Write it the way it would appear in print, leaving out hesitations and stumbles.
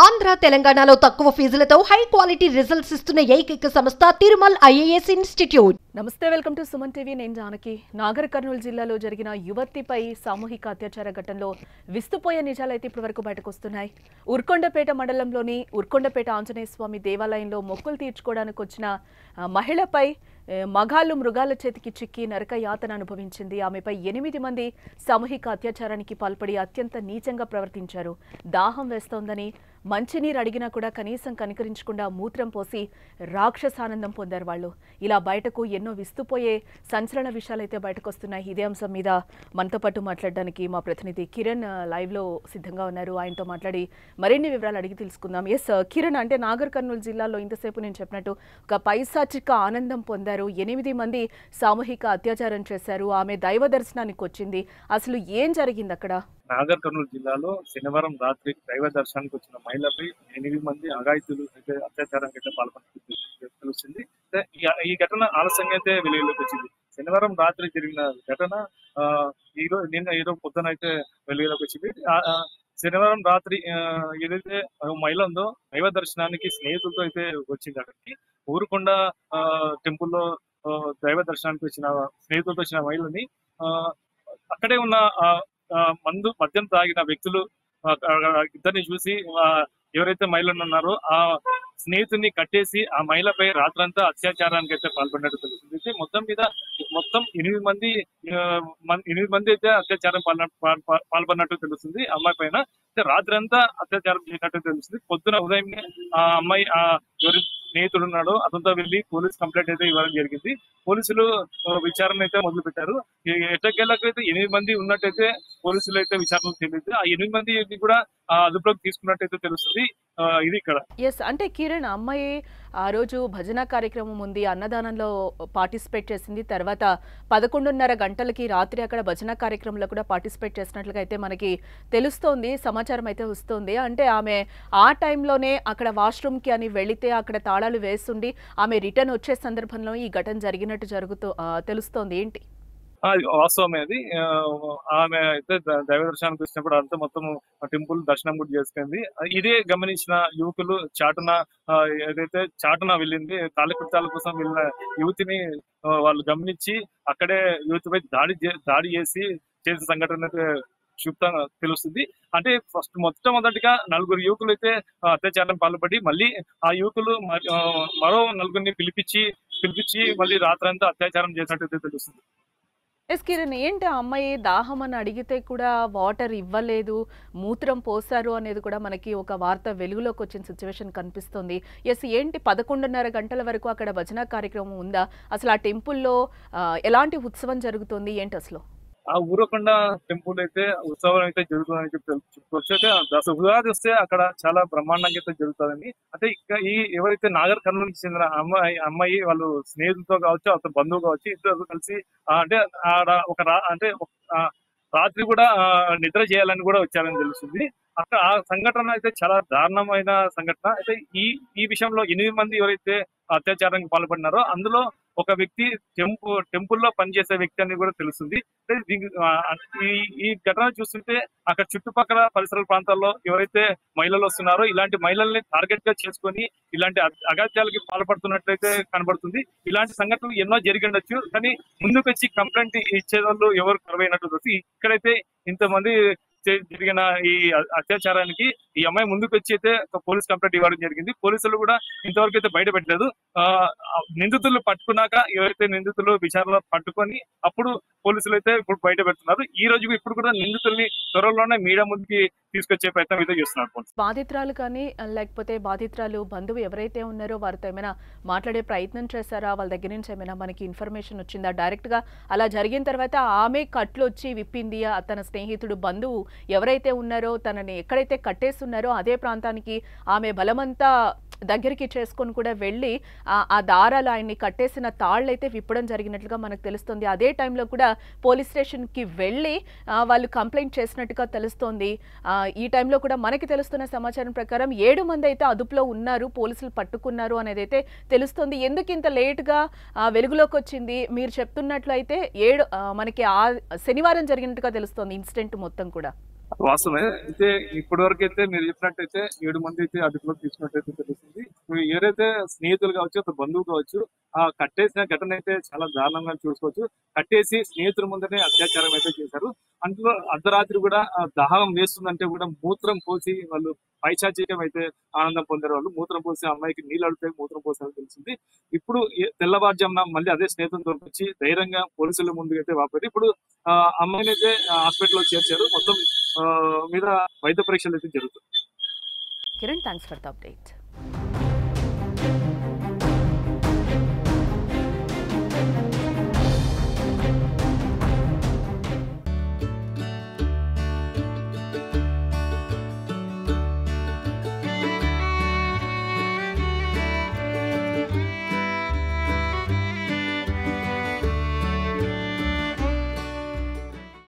ఆంధ్ర తెలంగాణలో తక్కువ ఫీజులతో high quality results ఇస్తున్న ఏకైక సంస్థ తిరుమల్ ఐఏఎస్ ఇన్స్టిట్యూట్. నమస్తే, వెల్కమ్ టు సుమన్ టీవీ. నేను జానకి. నాగర్ కర్నూలు జిల్లాలో జరిగిన యువతిపై సామూహిక అత్యాచార ఘటనలో విస్తుపోయే నిజాలైతే ఇప్పటివరకు బయటకు వస్తున్నాయి. ఉర్కొండపేట మండలంలోని ఉర్కొండపేట ఆంజనేయ స్వామి దేవాలయంలో మొక్కులు తీర్చుకోవడానికి వచ్చిన మహిళపై మగాళ్ళు మృగాల చేతికి చిక్కి నరక యాతన అనుభవించింది. ఆమెపై 8 మంది సామూహిక అత్యాచారానికి పాల్పడి అత్యంత నీచంగా ప్రవర్తించారు. దాహం వేస్తోందని మంచినీరు అడిగినా కూడా కనీసం కనికరించకుండా మూత్రం పోసి రాక్షసానందం పొందారు వాళ్ళు. ఇలా బయటకు ఎన్నో విస్తుపోయే సంచలన విషయాలైతే బయటకు వస్తున్నాయి. ఇదే అంశం మీద మనతో పాటు మాట్లాడడానికి మా ప్రతినిధి కిరణ్ లైవ్లో సిద్ధంగా ఉన్నారు. ఆయనతో మాట్లాడి మరిన్ని వివరాలు అడిగి తెలుసుకుందాం. ఎస్ కిరణ్, అంటే నాగర్ కర్నూలు జిల్లాలో ఇంతసేపు నేను చెప్పినట్టు ఒక పైశాచిక ఆనందం పొందారు. 8 మంది సామూహిక అత్యాచారం చేశారు. ఆమె దైవ దర్శనానికి వచ్చింది. అసలు ఏం జరిగింది అక్కడ? నాగర్ కర్నూలు జిల్లాలో శనివారం రాత్రి దైవ దర్శనానికి వచ్చిన మహిళపై 8 మంది అఘాయితులు అయితే అత్యాచారానికి అయితే పాల్పడుతుంది తెలుస్తుంది. ఈ ఘటన ఆలస్యంగా అయితే వెలుగులోకి వచ్చింది. శనివారం రాత్రి జరిగిన ఘటన ఈరోజు పొద్దున అయితే వెలుగులోకి వచ్చింది. శనివారం రాత్రి ఏదైతే మహిళ ఉందో దైవ దర్శనానికి స్నేహితులతో అయితే వచ్చింది. అక్కడికి ఊరుకొండ టెంపుల్లో దైవ దర్శనానికి వచ్చిన స్నేహితులతో వచ్చిన మహిళని అక్కడే ఉన్న మద్యం తాగిన వ్యక్తులు ఇద్దరిని చూసి ఎవరైతే మహిళలు ఉన్నారో ఆ స్నేహితుడిని కట్టేసి ఆ మహిళపై రాత్రంతా అత్యాచారానికి అయితే పాల్పడినట్టు తెలుస్తుంది. మొత్తం 8 మంది అయితే అత్యాచారం పాల్పడినట్టు తెలుస్తుంది. అమ్మాయి పైన రాత్రంతా అత్యాచారం చేసినట్టు తెలుస్తుంది. పొద్దున ఉదయం ఆ అమ్మాయి ఎవరి స్నేహితుడు ఉన్నాడో అతనితో వెళ్ళి పోలీస్ కంప్లైంట్ అయితే ఇవ్వడం జరిగింది. పోలీసులు విచారణ అయితే మొదలు పెట్టారు. ఎట్టకేళ్ళకైతే 8 మంది ఉన్నట్టయితే పోలీసులు అయితే విచారణ తెలియదు. ఆ 8 మంది కూడా అదుపులోకి తీసుకున్నట్టయితే తెలుస్తుంది. ఇది ఇక్కడ. ఎస్, అంటే కిరణ్, అమ్మాయి ఆ రోజు భజన కార్యక్రమం ఉంది, అన్నదానంలో పార్టిసిపేట్ చేసింది. తర్వాత 11:30 గంటలకి రాత్రి అక్కడ భజన కార్యక్రమంలో కూడా పార్టిసిపేట్ చేసినట్లుగా అయితే మనకి తెలుస్తోంది, సమాచారం అయితే వస్తుంది. అంటే ఆమె ఆ టైంలోనే అక్కడ వాష్రూమ్కి అని వెళితే అక్కడ తాళాలు వేస్తుండి ఆమె రిటర్న్ వచ్చే సందర్భంలో ఈ ఘటన జరిగినట్టు తెలుస్తోంది. ఏంటి వాస్తవమే అది. ఆమె అయితే దైవ దర్శనానికి వచ్చినప్పుడు అంతా మొత్తం టెంపుల్ దర్శనం కూడా చేసుకుంది. ఇదే గమనించిన యువకులు చాటున వెళ్ళింది కాలకృత్యాల కోసం వెళ్ళిన యువతిని వాళ్ళు గమనించి అక్కడే యువతిపై దాడి చేసిన సంఘటన క్షుప్తంగా తెలుస్తుంది. అంటే మొట్టమొదటిగా 4 యువకులు అయితే అత్యాచారం పాల్పడి మళ్ళీ ఆ యువకులు మరో 4 పిలిపించి మళ్ళీ రాత్రంతా అత్యాచారం చేసినట్టు తెలుస్తుంది. ఎస్ కిరణ్, ఏంటి ఆ అమ్మాయి దాహం అని అడిగితే కూడా వాటర్ ఇవ్వలేదు, మూత్రం పోసారు అనేది కూడా మనకి ఒక వార్త వెలుగులోకి వచ్చిన సిచ్యువేషన్ కనిపిస్తుంది. ఎస్, ఏంటి 11:30 గంటల వరకు అక్కడ భజన కార్యక్రమం ఉందా? అసలు ఆ టెంపుల్లో ఎలాంటి ఉత్సవం జరుగుతుంది ఏంటి అసలు? ఆ ఊరకొండ టెంపుల్ అయితే ఉత్సవం అయితే జరుగుతుందని చెప్పుకోవచ్చు. అయితే ఉగాది వస్తే అక్కడ చాలా బ్రహ్మాండంగా అయితే జరుగుతుందని. అంటే ఎవరైతే నాగర్ కర్నూలుకి చెందిన అమ్మాయి వాళ్ళు స్నేహితులతో కావచ్చు, అతని బంధువు కావచ్చు, ఇద్దరు కలిసి అంటే రాత్రి కూడా నిద్ర చేయాలని కూడా వచ్చారని తెలుస్తుంది. అక్కడ ఆ సంఘటన అయితే చాలా దారుణమైన సంఘటన. అయితే ఈ విషయంలో 8 మంది ఎవరైతే అత్యాచారానికి పాల్పడినారో అందులో ఒక వ్యక్తి టెంపుల్లో పనిచేసే వ్యక్తి అని కూడా తెలుస్తుంది. ఈ ఘటన చూస్తుంటే అక్కడ చుట్టుపక్కల పరిసర ప్రాంతాల్లో ఎవరైతే మహిళలు వస్తున్నారో ఇలాంటి మహిళల్ని టార్గెట్ గా చేసుకొని ఇలాంటి అగాత్యాలకి పాల్పడుతున్నట్లయితే కనబడుతుంది. ఇలాంటి సంఘటనలు ఎన్నో జరిగిండొచ్చు, కానీ ముందుకు వచ్చి కంప్లైంట్ ఇచ్చే వాళ్ళు ఎవరు కరువైనట్టు తెలుసు. ఇక్కడైతే ఇంతమంది జరిగిన ఈ అత్యాచారానికి ఈ అమ్మాయి ముందుకు వచ్చి అయితే పోలీస్ కంప్లైంట్ ఇవ్వడం జరిగింది. పోలీసులు కూడా ఇంతవరకు అయితే బయట పెట్టలేదు. నిందితులు పట్టుకున్నాక ఎవరైతే నిందితులు విచారణలో పట్టుకొని అప్పుడు పోలీసులు అయితే ఇప్పుడు బయట పెడుతున్నారు. ఈ రోజు ఇప్పుడు కూడా నిందితుల్ని త్వరలోనే మీడియా ముందుకి తీసుకొచ్చే ప్రయత్నం అయితే చేస్తున్నారు. బాధితురాలు కానీ లేకపోతే బాధితురాలు బంధువు ఎవరైతే ఉన్నారో వారితో ఏమైనా మాట్లాడే ప్రయత్నం చేశారా? వాళ్ళ దగ్గర నుంచి ఏమైనా మనకి ఇన్ఫర్మేషన్ వచ్చిందా? డైరెక్ట్ గా అలా జరిగిన తర్వాత ఆమె కట్లు వచ్చి విప్పింది, తన స్నేహితుడు బంధువు ఎవరైతే ఉన్నారో తనని ఎక్కడైతే కట్టేస్తున్నారో అదే ప్రాంతానికి ఆమె బలమంతా దగ్గరికి చేసుకొని కూడా వెళ్ళి ఆ దారాలు ఆయన్ని కట్టేసిన తాళ్ళైతే విప్పడం జరిగినట్లుగా మనకు తెలుస్తుంది. అదే టైంలో కూడా పోలీస్ స్టేషన్కి వెళ్ళి వాళ్ళు కంప్లైంట్ చేసినట్టుగా తెలుస్తోంది. ఈ టైంలో కూడా మనకి తెలుస్తున్న సమాచారం ప్రకారం 7 మంది అయితే అదుపులో ఉన్నారు, పోలీసులు పట్టుకున్నారు అనేది అయితే తెలుస్తుంది. ఎందుకు ఇంత లేట్గా వెలుగులోకి వచ్చింది? మీరు చెప్తున్నట్లు అయితే మనకి శనివారం జరిగినట్టుగా తెలుస్తోంది ఇన్సిడెంట్ మొత్తం కూడా. వాస్తవమే అయితే ఇప్పటి వరకు అయితే మీరు చెప్పినట్టయితే 7 మంది అయితే అదుపులోకి తీసుకున్నట్టయితే తెలుస్తుంది. ఇప్పుడు ఎవరైతే స్నేహితులు కావచ్చు, ఒక బంధువు కావచ్చు, ఆ కట్టేసిన ఘటన అయితే చాలా దారుణంగా చూసుకోవచ్చు. కట్టేసి స్నేహితుల ముందరే అత్యాచారం అయితే చేశారు. అందులో అర్ధరాత్రి కూడా దాహం వేస్తుందంటే కూడా మూత్రం పోసి వాళ్ళు పైశాచికం అయితే ఆనందం పొందారు. వాళ్ళు మూత్రం పోసి అమ్మాయికి నీళ్ళు అడిగితే మూత్రం పోసారని తెలిసింది. ఇప్పుడు తెల్లవారుజామున మళ్ళీ అదే స్నేహితులతో వచ్చి ధైర్యంగా పోలీసుల ముందుకైతే వాపారు. ఇప్పుడు అమ్మాయిని అయితే హాస్పిటల్లో చేర్చారు. మొత్తం మీద వైద్య పరీక్షలు అయితే జరుగుతుంది. Kiran, thanks for the update.